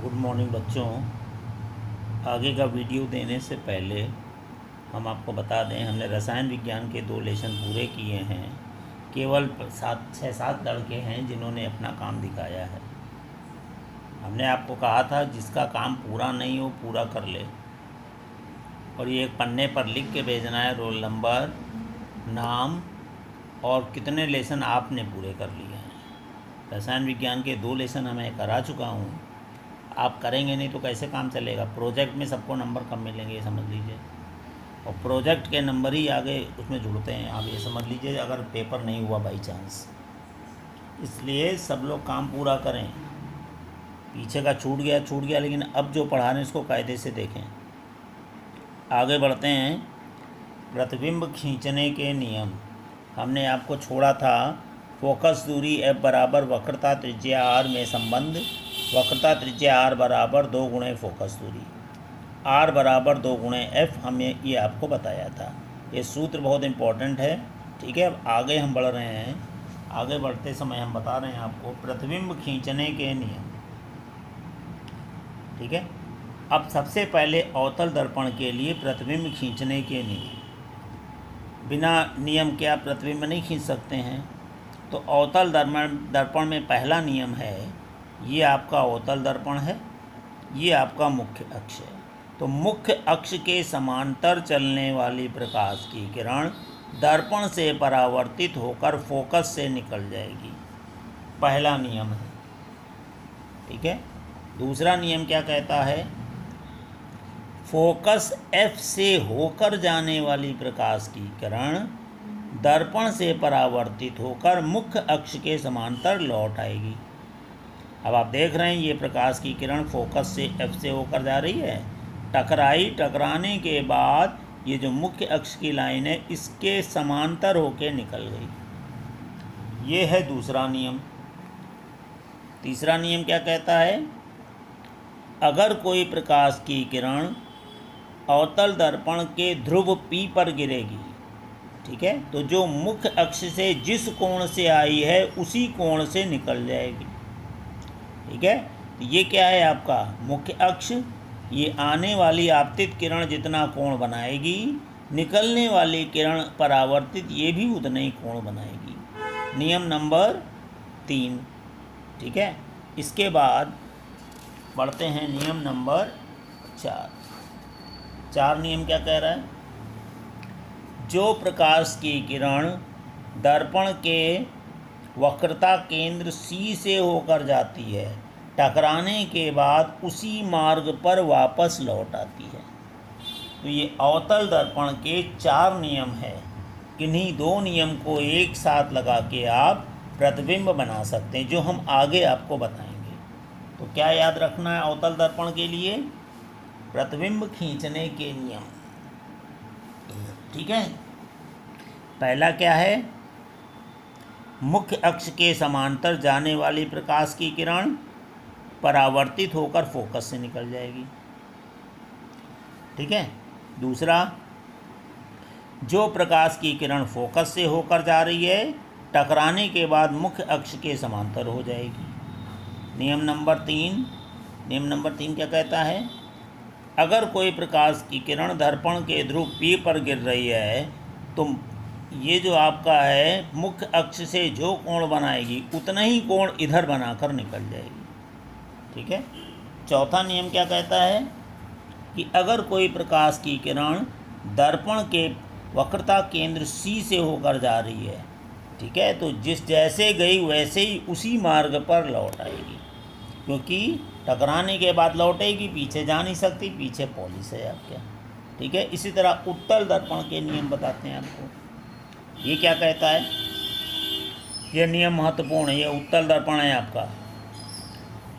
Good morning बच्चों। आगे का वीडियो देने से पहले हम आपको बता दें, हमने रसायन विज्ञान के 2 लेसन पूरे किए हैं। केवल 6-7 लड़के हैं जिन्होंने अपना काम दिखाया है। हमने आपको कहा था जिसका काम पूरा नहीं हो पूरा कर ले, और ये एक पन्ने पर लिख के भेजना है रोल नंबर, नाम और कितने लेसन आपने पूरे कर लिए हैं। रसायन विज्ञान के 2 लेसन मैं करा चुका हूँ। आप करेंगे नहीं तो कैसे काम चलेगा। प्रोजेक्ट में सबको नंबर कम मिलेंगे, ये समझ लीजिए, और प्रोजेक्ट के नंबर ही आगे उसमें जुड़ते हैं। आप ये समझ लीजिए अगर पेपर नहीं हुआ बाई चांस, इसलिए सब लोग काम पूरा करें। पीछे का छूट गया, लेकिन अब जो पढ़ा रहे हैं इसको कायदे से देखें। आगे बढ़ते हैं। प्रतिबिंब खींचने के नियम हमने आपको छोड़ा था। फोकस दूरी F बराबर वक्रता त्रिज्या R में संबंध। वक्रता त्रिज्या R बराबर 2 गुणे फोकस दूरी, R बराबर 2 गुणे F, हमें ये आपको बताया था। ये सूत्र बहुत इम्पोर्टेंट है, ठीक है। अब आगे हम बढ़ रहे हैं। आगे बढ़ते समय हम बता रहे हैं आपको प्रतिबिंब खींचने के नियम, ठीक है। अब सबसे पहले अवतल दर्पण के लिए प्रतिबिंब खींचने के नियम। बिना नियम के आप प्रतिबिंब नहीं खींच सकते हैं। तो अवतल दर्पण में पहला नियम है, ये आपका अवतल दर्पण है, ये आपका मुख्य अक्ष है। तो मुख्य अक्ष के समांतर चलने वाली प्रकाश की किरण दर्पण से परावर्तित होकर फोकस से निकल जाएगी, पहला नियम है, ठीक है। दूसरा नियम क्या कहता है? फोकस F से होकर जाने वाली प्रकाश की किरण दर्पण से परावर्तित होकर मुख्य अक्ष के समांतर लौट आएगी। अब आप देख रहे हैं ये प्रकाश की किरण फोकस से F से होकर जा रही है, टकराने के बाद ये जो मुख्य अक्ष की लाइन है इसके समांतर होकर निकल गई। ये है दूसरा नियम। तीसरा नियम क्या कहता है? अगर कोई प्रकाश की किरण अवतल दर्पण के ध्रुव P पर गिरेगी, ठीक है, तो जो मुख्य अक्ष से जिस कोण से आई है उसी कोण से निकल जाएगी, ठीक है। तो ये क्या है आपका मुख्य अक्ष। ये आने वाली आपतित किरण जितना कोण बनाएगी, निकलने वाली किरण परावर्तित ये भी उतना ही कोण बनाएगी। नियम नंबर 3, ठीक है। इसके बाद बढ़ते हैं नियम नंबर 4 नियम क्या कह रहा है? जो प्रकाश की किरण दर्पण के वक्रता केंद्र C से होकर जाती है, टकराने के बाद उसी मार्ग पर वापस लौट आती है। तो ये अवतल दर्पण के 4 नियम है। किन्हीं 2 नियम को एक साथ लगा के आप प्रतिबिंब बना सकते हैं, जो हम आगे आपको बताएंगे। तो क्या याद रखना है अवतल दर्पण के लिए? प्रतिबिंब खींचने के नियम, ठीक है। पहला क्या है? मुख्य अक्ष के समांतर जाने वाली प्रकाश की किरण परावर्तित होकर फोकस से निकल जाएगी, ठीक है। दूसरा, जो प्रकाश की किरण फोकस से होकर जा रही है, टकराने के बाद मुख्य अक्ष के समांतर हो जाएगी। नियम नंबर 3 क्या कहता है? अगर कोई प्रकाश की किरण दर्पण के ध्रुव P पर गिर रही है, तो ये जो आपका है मुख्य अक्ष से जो कोण बनाएगी उतना ही कोण इधर बनाकर निकल जाएगी, ठीक है। चौथा नियम क्या कहता है? कि अगर कोई प्रकाश की किरण दर्पण के वक्रता केंद्र C से होकर जा रही है, ठीक है, तो जिस जैसे गई वैसे ही उसी मार्ग पर लौट आएगी, क्योंकि टकराने के बाद लौटेगी, पीछे जा नहीं सकती, पीछे पॉलिश है आपके, ठीक है। इसी तरह उत्तल दर्पण के नियम बताते हैं आपको। ये क्या कहता है? ये नियम महत्वपूर्ण है। ये उत्तल दर्पण है आपका।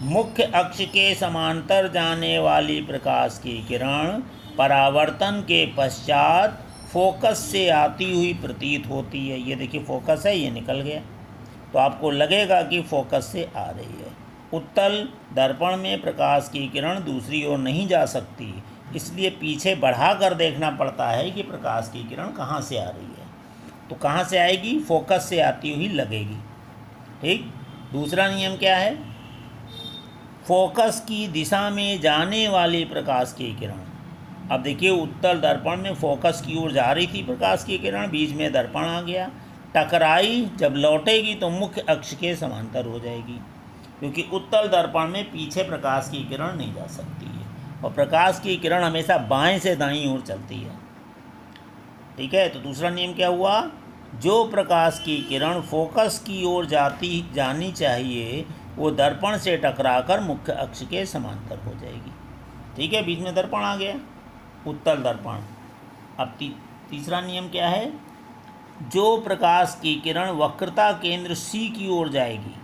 मुख्य अक्ष के समांतर जाने वाली प्रकाश की किरण परावर्तन के पश्चात फोकस से आती हुई प्रतीत होती है। ये देखिए फोकस है, ये निकल गया, तो आपको लगेगा कि फोकस से आ रही है। उत्तल दर्पण में प्रकाश की किरण दूसरी ओर नहीं जा सकती, इसलिए पीछे बढ़ा कर देखना पड़ता है कि प्रकाश की किरण कहाँ से आ रही है। तो कहाँ से आएगी? फोकस से आती हुई लगेगी, ठीक। दूसरा नियम क्या है? फोकस की दिशा में जाने वाले प्रकाश की किरण। अब देखिए उत्तल दर्पण में फोकस की ओर जा रही थी प्रकाश की किरण, बीच में दर्पण आ गया, टकराई, जब लौटेगी तो मुख्य अक्ष के समांतर हो जाएगी, क्योंकि उत्तल दर्पण में पीछे प्रकाश की किरण नहीं जा सकती है और प्रकाश की किरण हमेशा बाएं से दाईं ओर चलती है। ठीक है, तो दूसरा नियम क्या हुआ, जो प्रकाश की किरण फोकस की ओर जानी चाहिए वो दर्पण से टकराकर मुख्य अक्ष के समांतर हो जाएगी। ठीक है, बीच में दर्पण आ गया, उत्तल दर्पण। अब तीसरा नियम क्या है, जो प्रकाश की किरण वक्रता केंद्र C की ओर जाएगी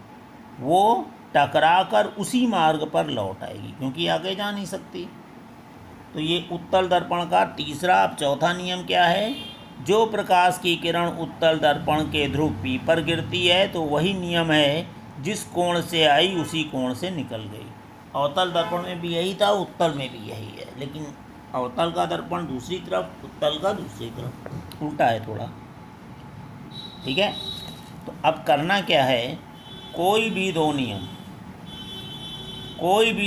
वो टकराकर उसी मार्ग पर लौट आएगी, क्योंकि आगे जा नहीं सकती। तो ये उत्तल दर्पण का तीसरा। अब चौथा नियम क्या है, जो प्रकाश की किरण उत्तल दर्पण के ध्रुव P पर गिरती है तो वही नियम है, जिस कोण से आई उसी कोण से निकल गई। अवतल दर्पण में भी यही था, उत्तल में भी यही है, लेकिन अवतल का दर्पण दूसरी तरफ, उत्तल का दूसरी तरफ, उल्टा है थोड़ा। ठीक है, तो अब करना क्या है, कोई भी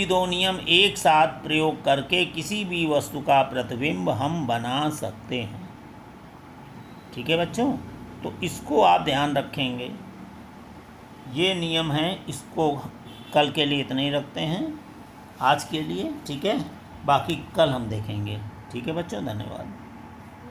दो नियम एक साथ प्रयोग करके किसी भी वस्तु का प्रतिबिंब हम बना सकते हैं। ठीक है बच्चों, तो इसको आप ध्यान रखेंगे, ये नियम हैं, इसको कल के लिए इतना ही रखते हैं आज के लिए। ठीक है, बाकी कल हम देखेंगे। ठीक है बच्चों, धन्यवाद।